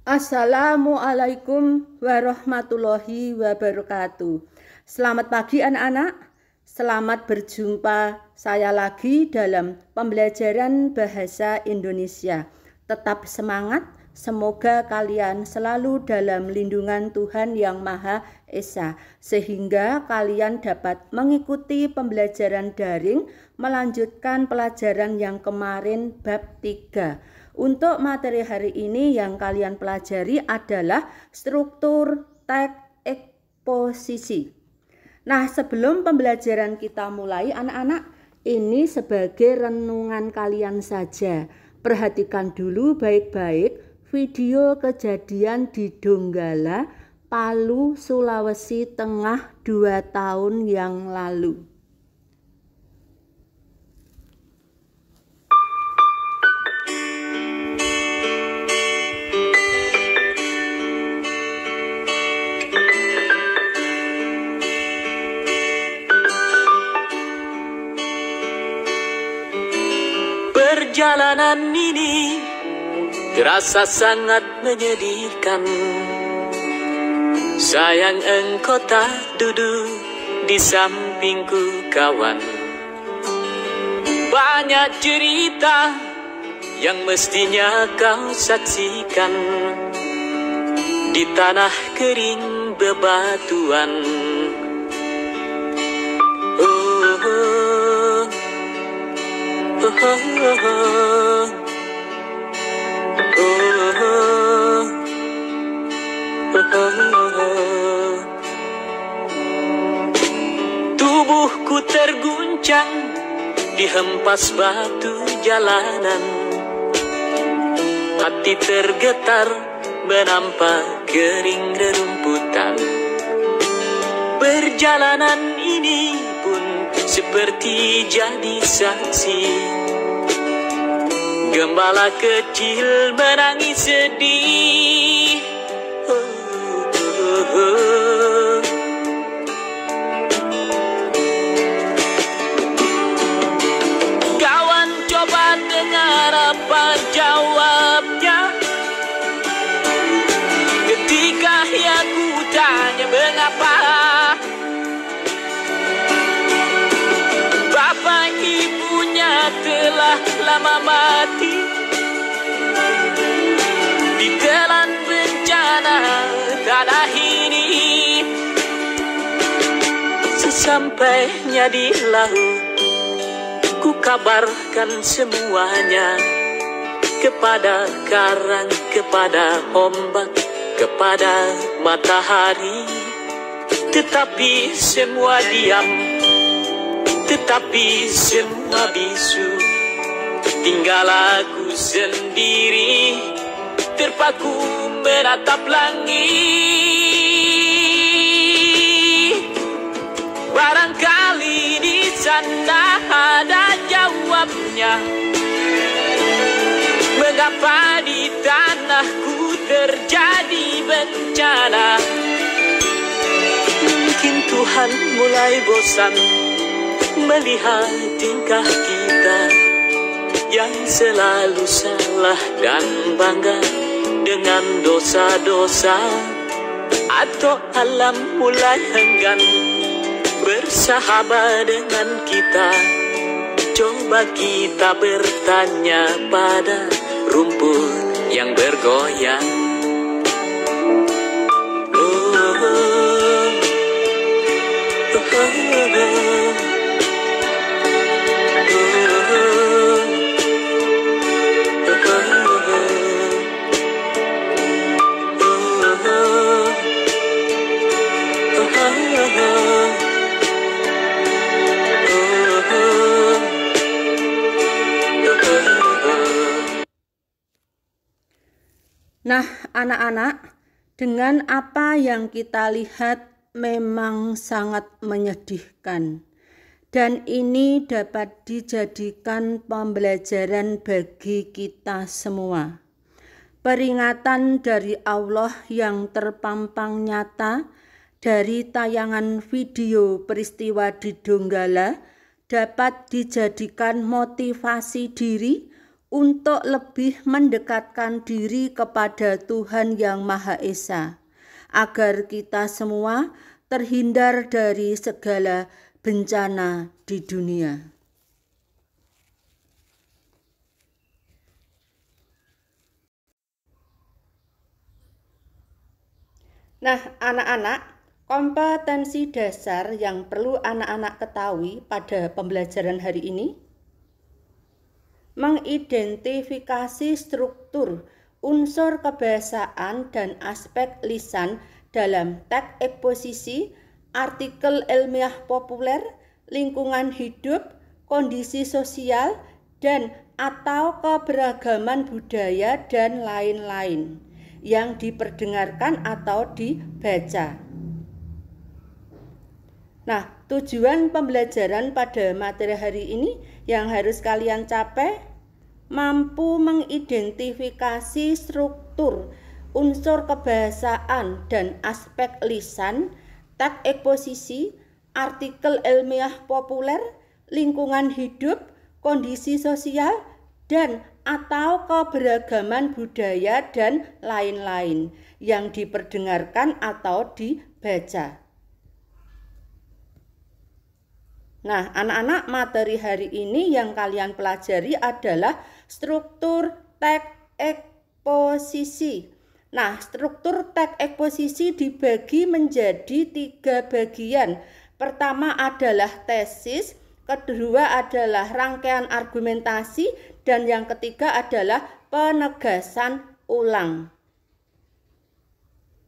Assalamualaikum warahmatullahi wabarakatuh. Selamat pagi anak-anak. Selamat berjumpa saya lagi dalam pembelajaran bahasa Indonesia. Tetap semangat, semoga kalian selalu dalam lindungan Tuhan Yang Maha Esa, sehingga kalian dapat mengikuti pembelajaran daring melanjutkan pelajaran yang kemarin bab 3. Untuk materi hari ini yang kalian pelajari adalah struktur teks eksposisi. Nah, sebelum pembelajaran kita mulai, anak-anak, ini sebagai renungan kalian saja. Perhatikan dulu baik-baik video kejadian di Donggala, Palu, Sulawesi Tengah 2 tahun yang lalu. Perjalanan ini terasa sangat menyedihkan. Sayang engkau tak duduk di sampingku kawan. Banyak cerita yang mestinya kau saksikan di tanah kering bebatuan. Tubuhku terguncang dihempas batu jalanan. Hati tergetar menampak kering rerumputan. Perjalanan ini pun seperti jadi saksi. Gembala kecil menangis sedih. Kawan coba dengar apa jawabnya ketika aku tanya mengapa. Bapak ibunya telah lama mati ditelan bencana tanah ini. Sesampainya di laut, ku kabarkan semuanya kepada karang, kepada ombak, kepada matahari. Tetapi semua diam, tetapi semua bisu. Tinggal aku sendiri terpaku menatap langit. Barangkali di sana ada jawabnya. Mengapa di tanahku terjadi bencana? Mungkin Tuhan mulai bosan melihat tingkah kita yang selalu salah dan bangga dengan dosa-dosa. Atau alam mulai enggan bersahabat dengan kita. Coba kita bertanya pada rumput yang bergoyang. Nah, anak-anak, dengan apa yang kita lihat memang sangat menyedihkan. Dan ini dapat dijadikan pembelajaran bagi kita semua. Peringatan dari Allah yang terpampang nyata dari tayangan video peristiwa di Donggala dapat dijadikan motivasi diri untuk lebih mendekatkan diri kepada Tuhan Yang Maha Esa, agar kita semua terhindar dari segala bencana di dunia. Nah, anak-anak, kompetensi dasar yang perlu anak-anak ketahui pada pembelajaran hari ini: mengidentifikasi struktur, unsur kebahasaan dan aspek lisan dalam teks eksposisi, artikel ilmiah populer, lingkungan hidup, kondisi sosial, dan atau keberagaman budaya dan lain-lain yang diperdengarkan atau dibaca. Nah, tujuan pembelajaran pada materi hari ini yang harus kalian capai: mampu mengidentifikasi struktur, unsur kebahasaan dan aspek lisan, teks eksposisi, artikel ilmiah populer, lingkungan hidup, kondisi sosial, dan atau keberagaman budaya dan lain-lain yang diperdengarkan atau dibaca. Nah, anak-anak, materi hari ini yang kalian pelajari adalah struktur teks eksposisi. Nah, struktur teks eksposisi dibagi menjadi 3 bagian. Pertama adalah tesis, kedua adalah rangkaian argumentasi, dan yang ketiga adalah penegasan ulang.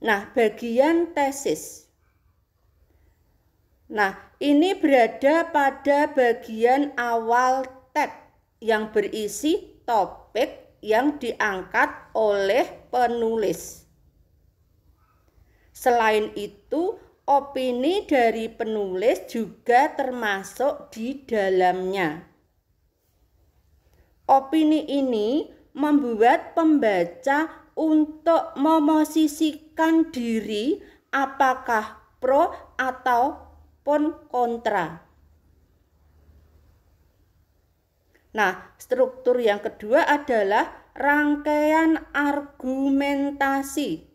Nah, bagian tesis. Nah, ini berada pada bagian awal teks yang berisi topik yang diangkat oleh penulis. Selain itu, opini dari penulis juga termasuk di dalamnya. Opini ini membuat pembaca untuk memosisikan diri apakah pro ataupun kontra. Nah, struktur yang kedua adalah rangkaian argumentasi.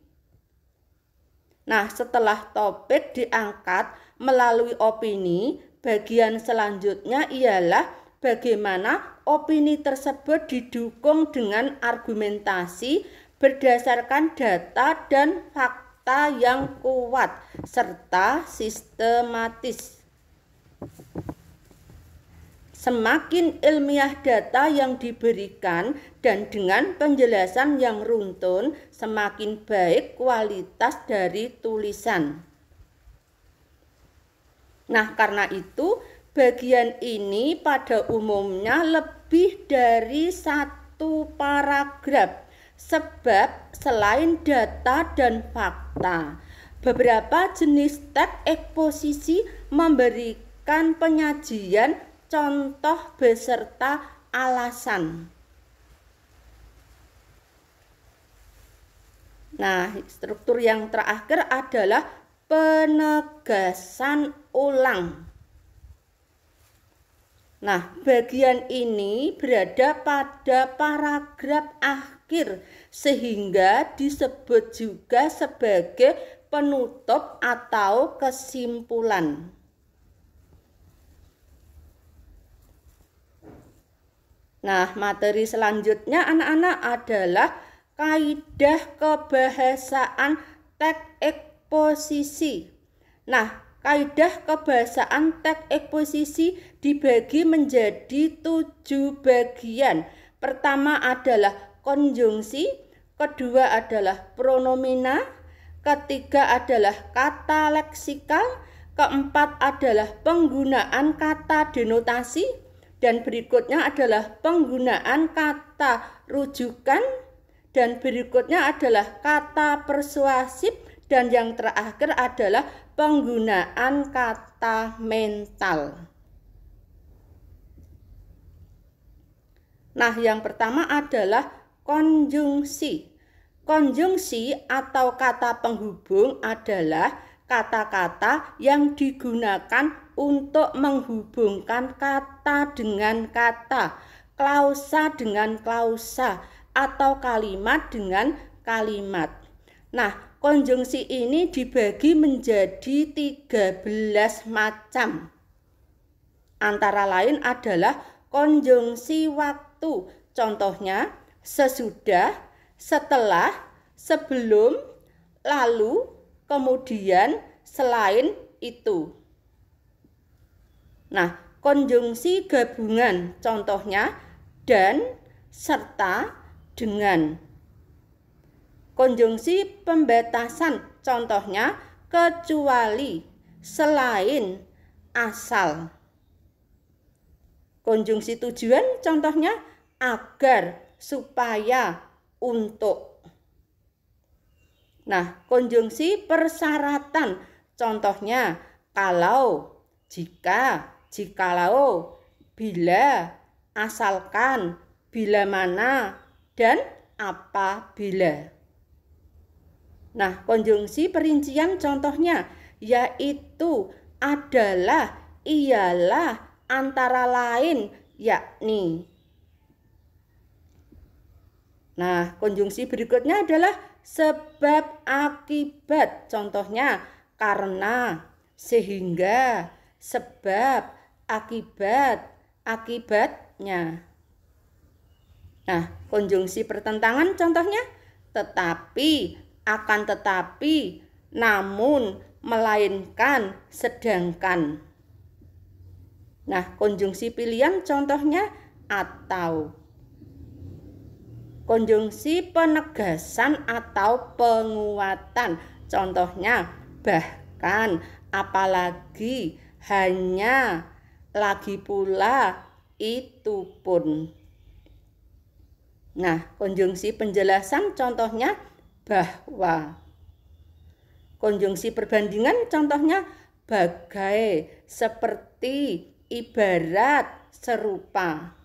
Nah, setelah topik diangkat melalui opini, bagian selanjutnya ialah bagaimana opini tersebut didukung dengan argumentasi berdasarkan data dan fakta yang kuat serta sistematis. Semakin ilmiah data yang diberikan dan dengan penjelasan yang runtun, semakin baik kualitas dari tulisan. Nah, karena itu bagian ini pada umumnya lebih dari 1 paragraf, sebab selain data dan fakta, beberapa jenis teks eksposisi memberikan penyajian contoh beserta alasan. Nah, struktur yang terakhir adalah penegasan ulang. Nah, bagian ini berada pada paragraf akhir sehingga disebut juga sebagai penutup atau kesimpulan. Nah, materi selanjutnya anak-anak adalah kaidah kebahasaan teks eksposisi. Nah, kaidah kebahasaan teks eksposisi dibagi menjadi 7 bagian. Pertama adalah konjungsi, kedua adalah pronomina, ketiga adalah kata leksikal, keempat adalah penggunaan kata denotasi, dan berikutnya adalah penggunaan kata rujukan, dan berikutnya adalah kata persuasif, dan yang terakhir adalah penggunaan kata mental. Nah, yang pertama adalah konjungsi. Konjungsi atau kata penghubung adalah kata-kata yang digunakan untuk menghubungkan kata dengan kata, klausa dengan klausa, atau kalimat dengan kalimat. Nah, konjungsi ini dibagi menjadi 13 macam. Antara lain adalah konjungsi waktu. Contohnya, sesudah, setelah, sebelum, lalu, kemudian, selain itu. Nah, konjungsi gabungan. Contohnya, dan, serta, dengan. Konjungsi pembatasan, contohnya kecuali, selain, asal. Konjungsi tujuan, contohnya agar, supaya, untuk. Nah, konjungsi persyaratan, contohnya kalau, jika, jikalau, bila, asalkan, bila mana, dan apabila. Nah, konjungsi perincian contohnya yaitu, adalah, ialah, antara lain, yakni. Nah, konjungsi berikutnya adalah sebab akibat. Contohnya karena, sehingga, sebab, akibat, akibatnya. Nah, konjungsi pertentangan contohnya tetapi, akan tetapi, namun, melainkan, sedangkan. Nah, konjungsi pilihan contohnya atau. Konjungsi penegasan atau penguatan contohnya bahkan, apalagi, hanya, lagi pula, itu pun. Nah, konjungsi penjelasan contohnya bahwa. Konjungsi perbandingan contohnya bagai, seperti, ibarat, serupa.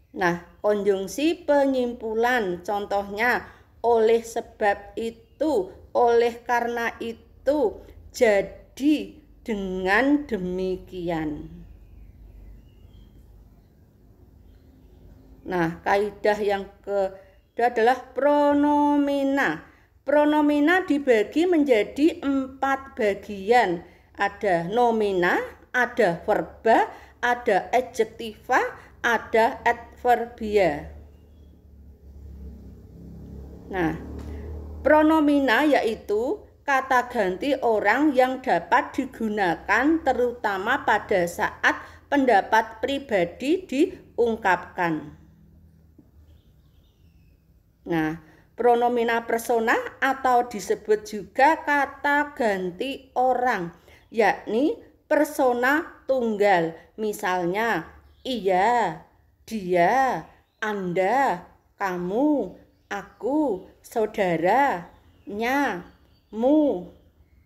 Nah, konjungsi penyimpulan contohnya oleh sebab itu, oleh karena itu, jadi, dengan demikian. Nah, kaidah yang kedua adalah pronomina. Pronomina dibagi menjadi 4 bagian. Ada nomina, ada verba, ada adjektiva, ada adverbia. Nah, pronomina yaitu kata ganti orang yang dapat digunakan terutama pada saat pendapat pribadi diungkapkan. Nah, pronomina persona atau disebut juga kata ganti orang, yakni persona tunggal. Misalnya, ia, dia, Anda, kamu, aku, saudara, nya, mu,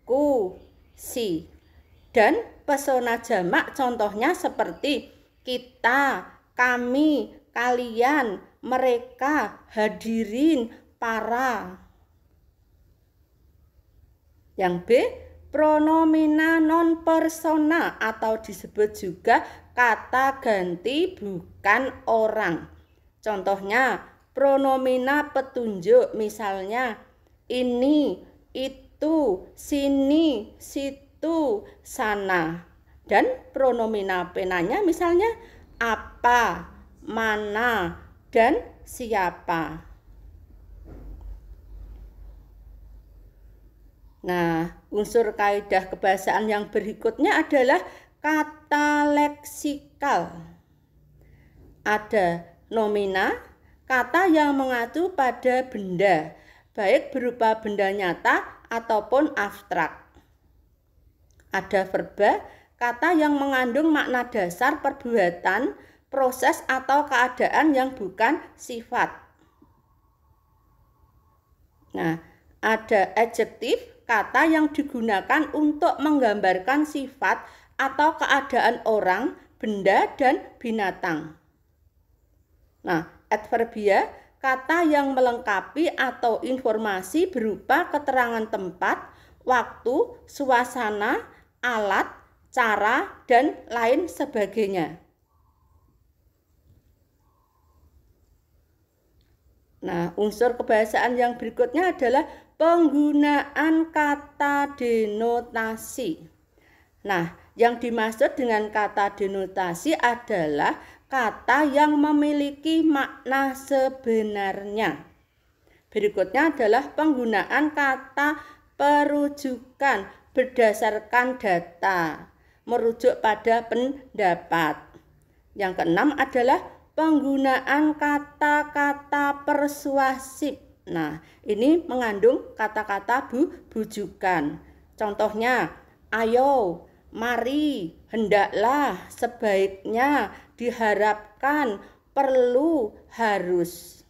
ku, si. Dan persona jamak contohnya seperti kita, kami, kalian, mereka, hadirin, para. Yang B, pronomina non persona atau disebut juga kata ganti bukan orang. Contohnya pronomina petunjuk, misalnya ini, itu, sini, situ, sana. Dan pronomina penanya misalnya apa, mana, dan siapa. Nah, unsur kaidah kebahasaan yang berikutnya adalah kata leksikal. Ada nomina, kata yang mengacu pada benda, baik berupa benda nyata ataupun abstrak. Ada verba, kata yang mengandung makna dasar perbuatan, proses atau keadaan yang bukan sifat. Nah, ada adjektif, kata yang digunakan untuk menggambarkan sifat atau keadaan orang, benda, dan binatang. Nah, adverbia, kata yang melengkapi atau informasi berupa keterangan tempat, waktu, suasana, alat, cara, dan lain sebagainya. Nah, unsur kebahasaan yang berikutnya adalah penggunaan kata denotasi. Nah, yang dimaksud dengan kata denotasi adalah kata yang memiliki makna sebenarnya. Berikutnya adalah penggunaan kata perujukan berdasarkan data, merujuk pada pendapat. Yang keenam adalah penggunaan kata-kata persuasif. Nah, ini mengandung kata-kata bujukan. Contohnya, ayo, mari, hendaklah, sebaiknya, diharapkan, perlu, harus.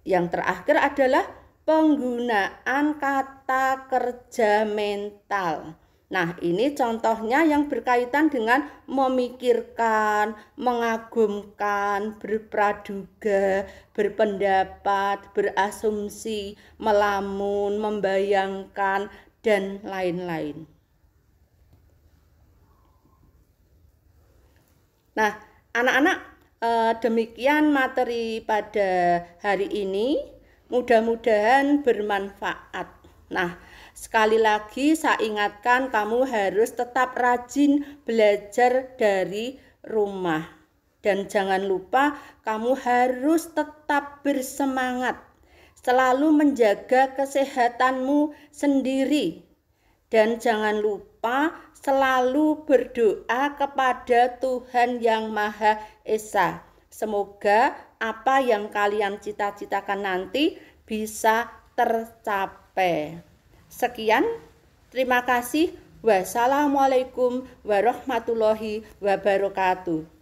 Yang terakhir adalah penggunaan kata kerja mental. Nah, ini contohnya yang berkaitan dengan memikirkan, mengagumkan, berpraduga, berpendapat, berasumsi, melamun, membayangkan, dan lain-lain. Nah, anak-anak, demikian materi pada hari ini. Mudah-mudahan bermanfaat. Nah, sekali lagi saya ingatkan kamu harus tetap rajin belajar dari rumah. Dan jangan lupa kamu harus tetap bersemangat. Selalu menjaga kesehatanmu sendiri. Dan jangan lupa selalu berdoa kepada Tuhan Yang Maha Esa. Semoga apa yang kalian cita-citakan nanti bisa tercapai. Sekian, terima kasih. Wassalamualaikum warahmatullahi wabarakatuh.